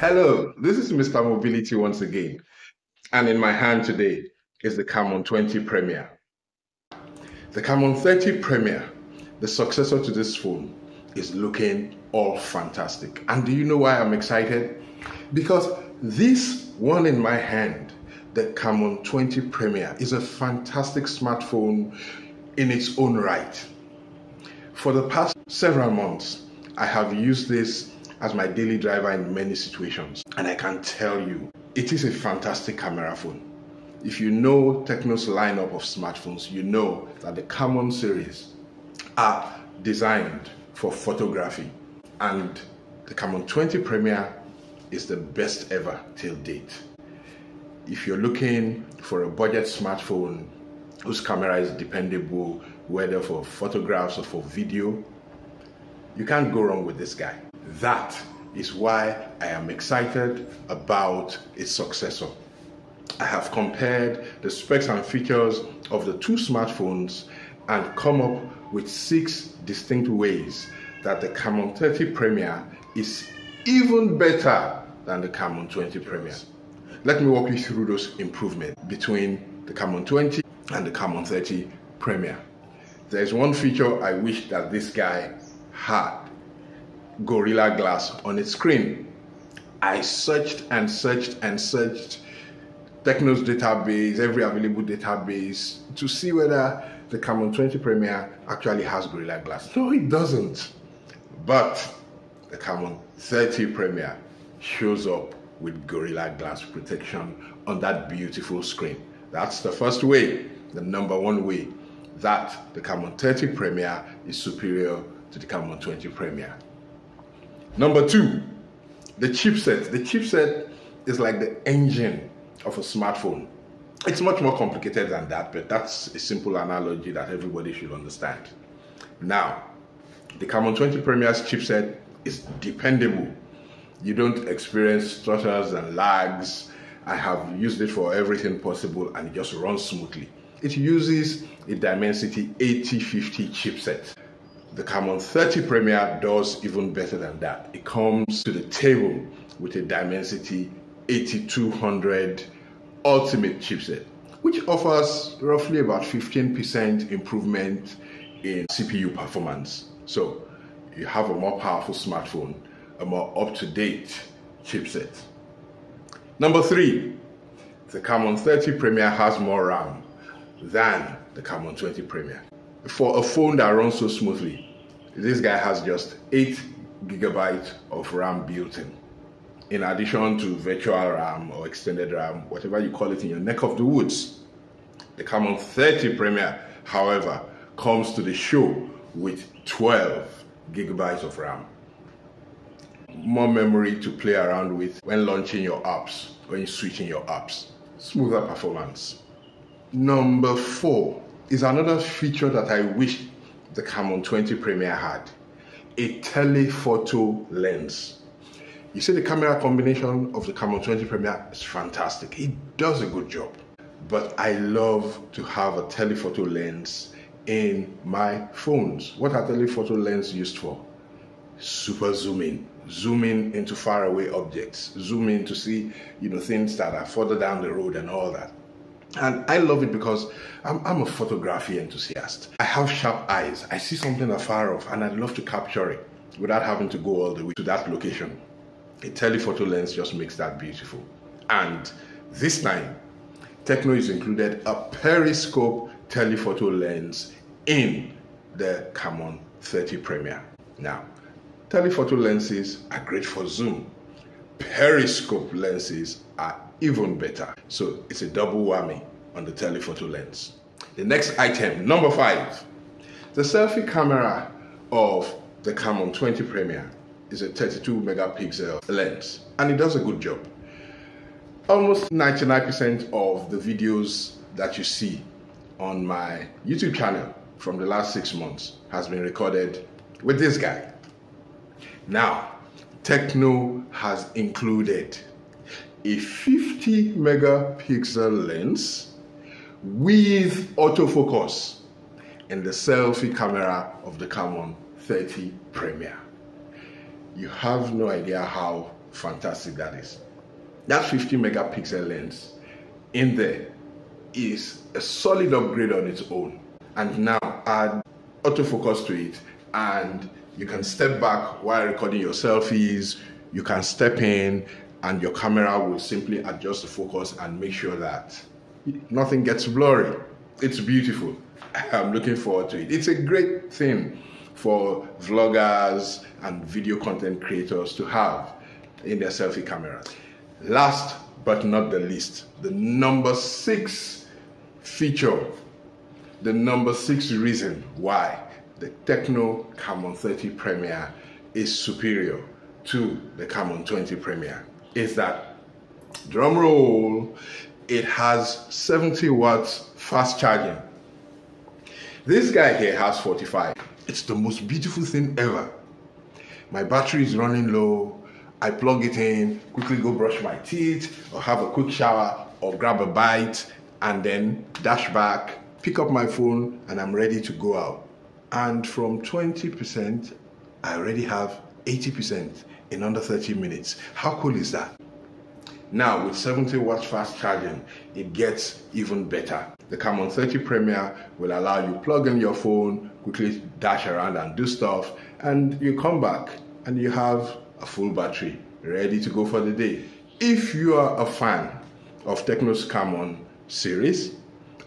Hello, this is Mr. Mobility once again, and in my hand today is the Camon 20 Premier. The Camon 30 Premier, the successor to this phone, is looking all fantastic. And do you know why I'm excited? Because this one in my hand, the Camon 20 Premier, is a fantastic smartphone in its own right. For the past several months, I have used this as my daily driver in many situations, and I can tell you, it is a fantastic camera phone. If you know TECNO's lineup of smartphones, you know that the Camon series are designed for photography, and the Camon 20 Premier is the best ever till date. If you're looking for a budget smartphone whose camera is dependable, whether for photographs or for video, you can't go wrong with this guy. That is why I am excited about its successor. I have compared the specs and features of the two smartphones and come up with 6 distinct ways that the Camon 30 Premier is even better than the Camon 20 Premier. Let me walk you through those improvements between the Camon 20 and the Camon 30 Premier. There's one feature I wish that this guy had: Gorilla Glass on its screen. I searched and searched and searched TECNO's database, every available database, to see whether the Camon 20 Premier actually has Gorilla Glass. No, it doesn't. But the Camon 30 Premier shows up with Gorilla Glass protection on that beautiful screen. That's the first way, the number one way, that the Camon 30 Premier is superior to the Camon 20 Premier. Number 2, the chipset. The chipset is like the engine of a smartphone. It's much more complicated than that, but that's a simple analogy that everybody should understand. Now, the Camon 20 Premier's chipset is dependable. You don't experience stutters and lags. I have used it for everything possible and it just runs smoothly. It uses a Dimensity 8050 chipset. The Camon 30 Premier does even better than that. It comes to the table with a Dimensity 8200 Ultimate chipset, which offers roughly about 15% improvement in CPU performance. So you have a more powerful smartphone, a more up-to-date chipset. Number 3, the Camon 30 Premier has more RAM than the Camon 20 Premier. For a phone that runs so smoothly, this guy has just 8 GB of RAM built in addition to virtual RAM or extended RAM, whatever you call it in your neck of the woods. The Camon 30 Premier, however, comes to the show with 12 GB of RAM. More memory to play around with when launching your apps, when switching your apps. Smoother performance. Number 4 is another feature that I wish the Camon 20 Premier had: a telephoto lens. You see, the camera combination of the Camon 20 Premier is fantastic. It does a good job. But I love to have a telephoto lens in my phones. What are telephoto lenses used for? Super zoom in. Zoom in into faraway objects. Zoom in to see, things that are further down the road and all that. And I love it because I'm a photography enthusiast. I have sharp eyes. I see something afar off and I'd love to capture it without having to go all the way to that location. A telephoto lens just makes that beautiful. And this time, TECNO has included a periscope telephoto lens in the Camon 30 Premier. Now, telephoto lenses are great for zoom. Periscope lenses are even better. So it's a double whammy on the telephoto lens. The next item, number 5. The selfie camera of the Camon 20 Premier is a 32 megapixel lens, and it does a good job. Almost 99% of the videos that you see on my YouTube channel from the last 6 months has been recorded with this guy. Now, TECNO has included a 50 megapixel lens with autofocus in the selfie camera of the Camon 30 Premier. You have no idea how fantastic that is. That 50 megapixel lens in there is a solid upgrade on its own. And now add autofocus to it, and you can step back while recording your selfies. You can step in, and your camera will simply adjust the focus and make sure that nothing gets blurry. It's beautiful. I'm looking forward to it. It's a great thing for vloggers and video content creators to have in their selfie cameras. Last but not the least, the number 6 feature, the number 6 reason why the TECNO Camon 30 Premier is superior to the Camon 20 Premier is that, drum roll, it has 70 watts fast charging. This guy here has 45. It's the most beautiful thing ever. My battery is running low. I plug it in, quickly go brush my teeth, or have a quick shower, or grab a bite, and then dash back, pick up my phone, and I'm ready to go out. And from 20%, I already have 80% in under 30 minutes. How cool is that? Now, with 70 watts fast charging, it gets even better. The Camon 30 Premier will allow you plug in your phone, quickly dash around and do stuff, and you come back and you have a full battery ready to go for the day. If you are a fan of TECNO's Camon series,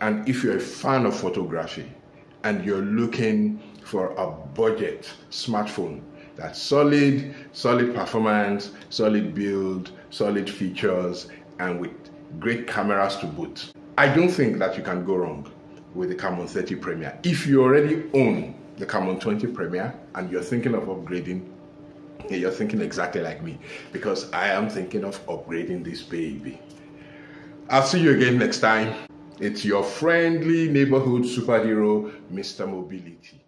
and if you're a fan of photography, and you're looking for a budget smartphone that's solid performance, solid build, solid features, and with great cameras to boot, I don't think that you can go wrong with the Camon 30 Premier. If you already own the Camon 20 Premier and you're thinking of upgrading, you're thinking exactly like me, because I am thinking of upgrading this baby. I'll see you again next time. It's your friendly neighborhood superhero, Mr. Mobility.